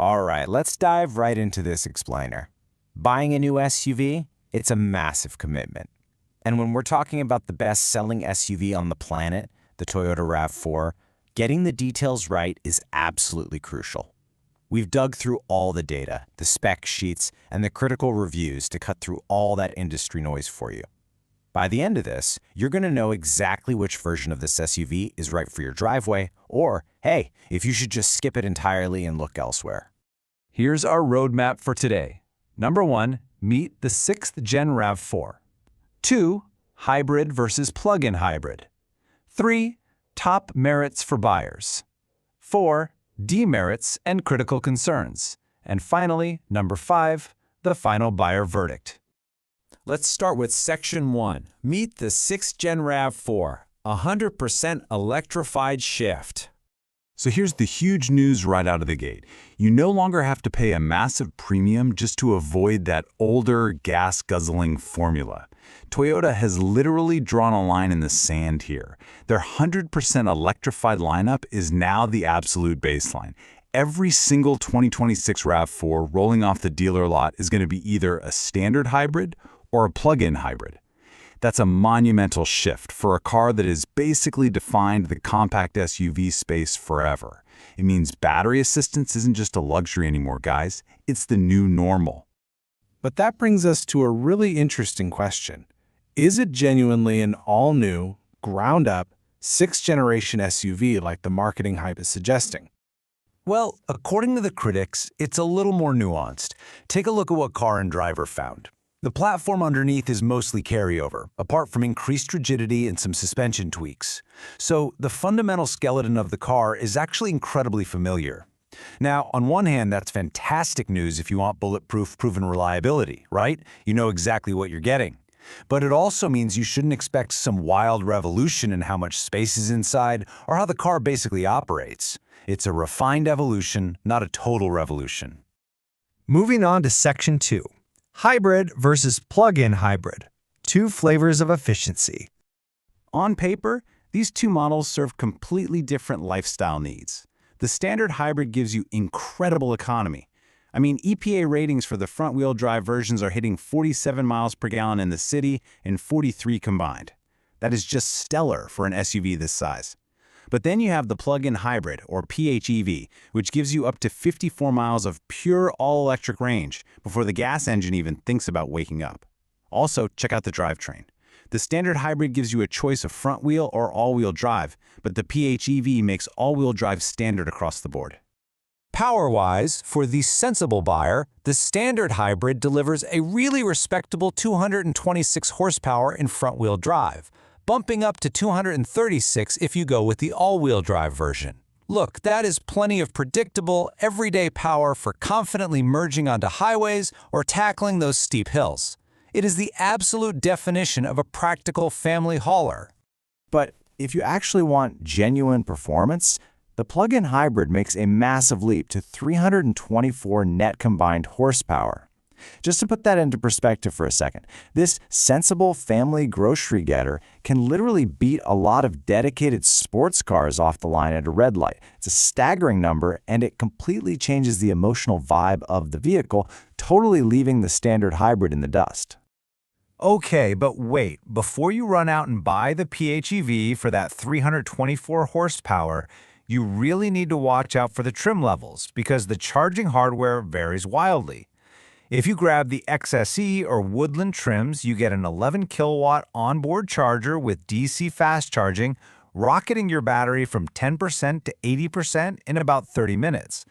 All right, let's dive right into this explainer. Buying a new SUV, it's a massive commitment. And when we're talking about the best-selling SUV on the planet, the Toyota RAV4, getting the details right is absolutely crucial. We've dug through all the data, the spec sheets, and the critical reviews to cut through all that industry noise for you. By the end of this, you're going to know exactly which version of this SUV is right for your driveway, or, hey, if you should just skip it entirely and look elsewhere. Here's our roadmap for today. Number 1, meet the 6th Gen RAV4. 2, hybrid versus plug-in hybrid. 3, top merits for buyers. 4, demerits and critical concerns. And finally, number 5, the final buyer verdict. Let's start with Section 1. Meet the 6th Gen RAV4, 100% electrified shift. So here's the huge news right out of the gate. You no longer have to pay a massive premium just to avoid that older, gas-guzzling formula. Toyota has literally drawn a line in the sand here. Their 100% electrified lineup is now the absolute baseline. Every single 2026 RAV4 rolling off the dealer lot is going to be either a standard hybrid or a plug-in hybrid. That's a monumental shift for a car that has basically defined the compact SUV space forever. It means battery assistance isn't just a luxury anymore, guys. It's the new normal. But that brings us to a really interesting question. Is it genuinely an all-new, ground-up, 6th-generation SUV like the marketing hype is suggesting? Well, according to the critics, it's a little more nuanced. Take a look at what Car and Driver found. The platform underneath is mostly carryover, apart from increased rigidity and some suspension tweaks. So the fundamental skeleton of the car is actually incredibly familiar. Now, on one hand, that's fantastic news if you want bulletproof, proven reliability, right? You know exactly what you're getting. But it also means you shouldn't expect some wild revolution in how much space is inside or how the car basically operates. It's a refined evolution, not a total revolution. Moving on to Section 2. Hybrid versus plug-in hybrid. 2 flavors of efficiency. On paper, these two models serve completely different lifestyle needs. The standard hybrid gives you incredible economy. I mean, EPA ratings for the front-wheel drive versions are hitting 47 miles per gallon in the city and 43 combined. That is just stellar for an SUV this size. But then you have the plug-in hybrid, or PHEV, which gives you up to 54 miles of pure all-electric range before the gas engine even thinks about waking up. Also, check out the drivetrain. The standard hybrid gives you a choice of front-wheel or all-wheel drive, but the PHEV makes all-wheel drive standard across the board. Power-wise, for the sensible buyer, the standard hybrid delivers a really respectable 226 horsepower in front-wheel drive, bumping up to 236 if you go with the all-wheel drive version. Look, that is plenty of predictable, everyday power for confidently merging onto highways or tackling those steep hills. It is the absolute definition of a practical family hauler. But if you actually want genuine performance, the plug-in hybrid makes a massive leap to 324 net combined horsepower. Just to put that into perspective for a second, this sensible family grocery getter can literally beat a lot of dedicated sports cars off the line at a red light. It's a staggering number, and it completely changes the emotional vibe of the vehicle, totally leaving the standard hybrid in the dust. Okay, but wait, before you run out and buy the PHEV for that 324 horsepower, you really need to watch out for the trim levels because the charging hardware varies wildly. If you grab the XSE or Woodland trims, you get an 11 kilowatt onboard charger with DC fast charging, rocketing your battery from 10% to 80% in about 30 minutes.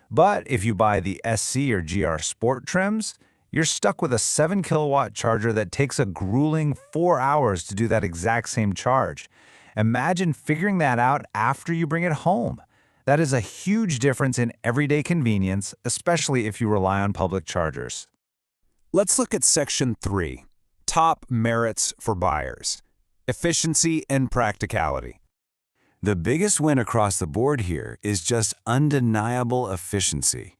But if you buy the SC or GR Sport trims, you're stuck with a 7 kilowatt charger that takes a grueling 4 hours to do that exact same charge. Imagine figuring that out after you bring it home. That is a huge difference in everyday convenience, especially if you rely on public chargers. Let's look at Section 3, top merits for buyers, efficiency and practicality. The biggest win across the board here is just undeniable efficiency.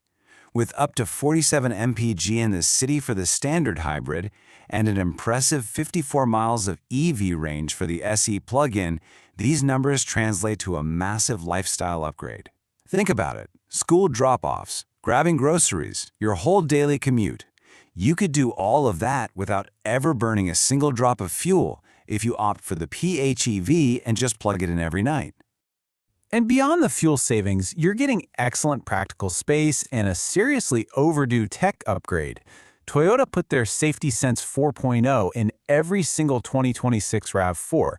With up to 47 mpg in the city for the standard hybrid and an impressive 54 miles of EV range for the SE plug-in, these numbers translate to a massive lifestyle upgrade. Think about it. School drop-offs, grabbing groceries, your whole daily commute. You could do all of that without ever burning a single drop of fuel if you opt for the PHEV and just plug it in every night. And beyond the fuel savings, you're getting excellent practical space and a seriously overdue tech upgrade. Toyota put their Safety Sense 4.0 in every single 2026 RAV4.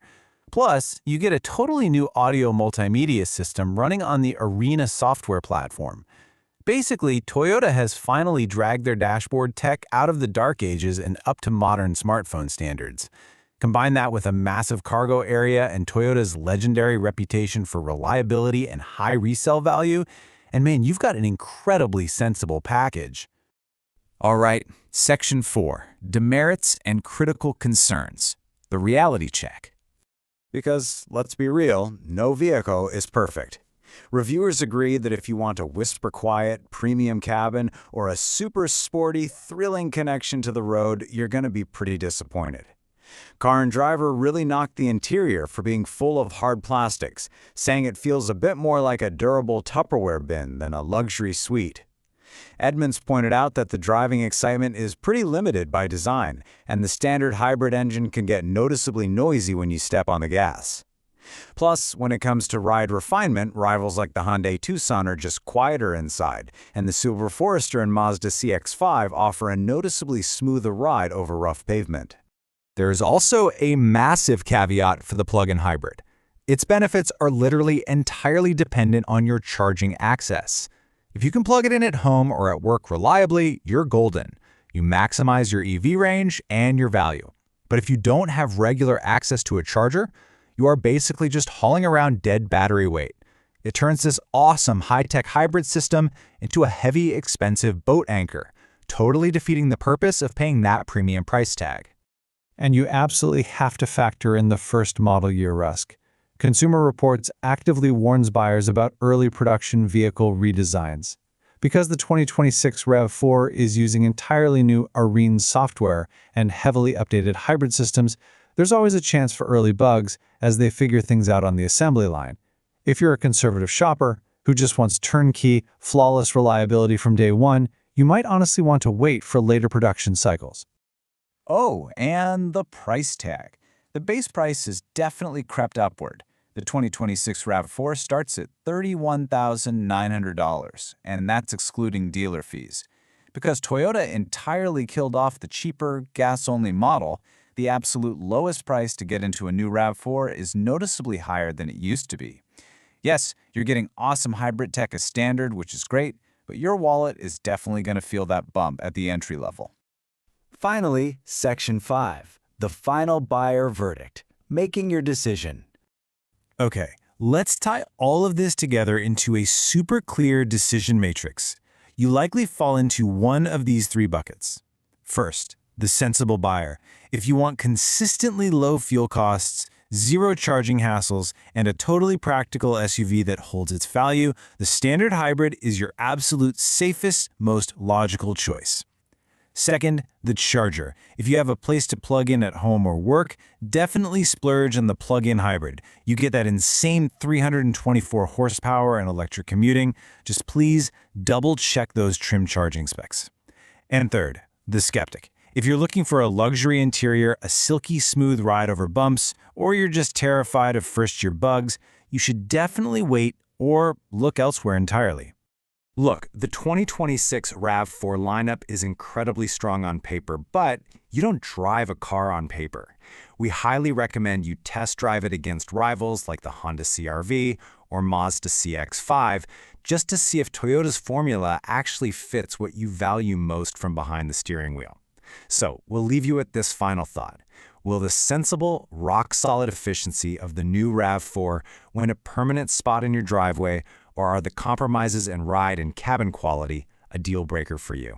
Plus, you get a totally new audio multimedia system running on the Arena software platform. Basically, Toyota has finally dragged their dashboard tech out of the dark ages and up to modern smartphone standards. Combine that with a massive cargo area and Toyota's legendary reputation for reliability and high resale value, and man, you've got an incredibly sensible package. All right, Section 4, Demerits and Critical Concerns, the reality check. Because, let's be real, no vehicle is perfect. Reviewers agree that if you want a whisper-quiet, premium cabin or a super sporty, thrilling connection to the road, you're going to be pretty disappointed. Car and Driver really knocked the interior for being full of hard plastics, saying it feels a bit more like a durable Tupperware bin than a luxury suite. Edmunds pointed out that the driving excitement is pretty limited by design, and the standard hybrid engine can get noticeably noisy when you step on the gas. Plus, when it comes to ride refinement, rivals like the Hyundai Tucson are just quieter inside, and the Subaru Forester and Mazda CX-5 offer a noticeably smoother ride over rough pavement. There is also a massive caveat for the plug-in hybrid. Its benefits are literally entirely dependent on your charging access. If you can plug it in at home or at work reliably, you're golden. You maximize your EV range and your value. But if you don't have regular access to a charger, you are basically just hauling around dead battery weight. It turns this awesome high-tech hybrid system into a heavy, expensive boat anchor, totally defeating the purpose of paying that premium price tag. And you absolutely have to factor in the first model year risk. Consumer Reports actively warns buyers about early production vehicle redesigns. Because the 2026 RAV4 is using entirely new Arena software and heavily updated hybrid systems, there's always a chance for early bugs as they figure things out on the assembly line. If you're a conservative shopper who just wants turnkey, flawless reliability from day one, you might honestly want to wait for later production cycles. Oh, and the price tag. The base price has definitely crept upward. The 2026 RAV4 starts at $31,900, and that's excluding dealer fees. Because Toyota entirely killed off the cheaper, gas-only model, the absolute lowest price to get into a new RAV4 is noticeably higher than it used to be. Yes, you're getting awesome hybrid tech as standard, which is great, but your wallet is definitely going to feel that bump at the entry level. Finally, Section 5, the final buyer verdict, making your decision. Okay, let's tie all of this together into a super clear decision matrix. You likely fall into one of these three buckets. First, the sensible buyer. If you want consistently low fuel costs, zero charging hassles, and a totally practical SUV that holds its value, the standard hybrid is your absolute safest, most logical choice. Second, the charger. If you have a place to plug in at home or work, definitely splurge on the plug-in hybrid. You get that insane 324 horsepower and electric commuting. Just please double-check those trim charging specs. And third, the skeptic. If you're looking for a luxury interior, a silky smooth ride over bumps, or you're just terrified of first-year bugs, you should definitely wait or look elsewhere entirely. Look, the 2026 RAV4 lineup is incredibly strong on paper, but you don't drive a car on paper. We highly recommend you test drive it against rivals like the Honda CR-V or Mazda CX-5 just to see if Toyota's formula actually fits what you value most from behind the steering wheel. So, we'll leave you with this final thought. Will the sensible, rock-solid efficiency of the new RAV4 win a permanent spot in your driveway, or are the compromises in ride and cabin quality a deal breaker for you?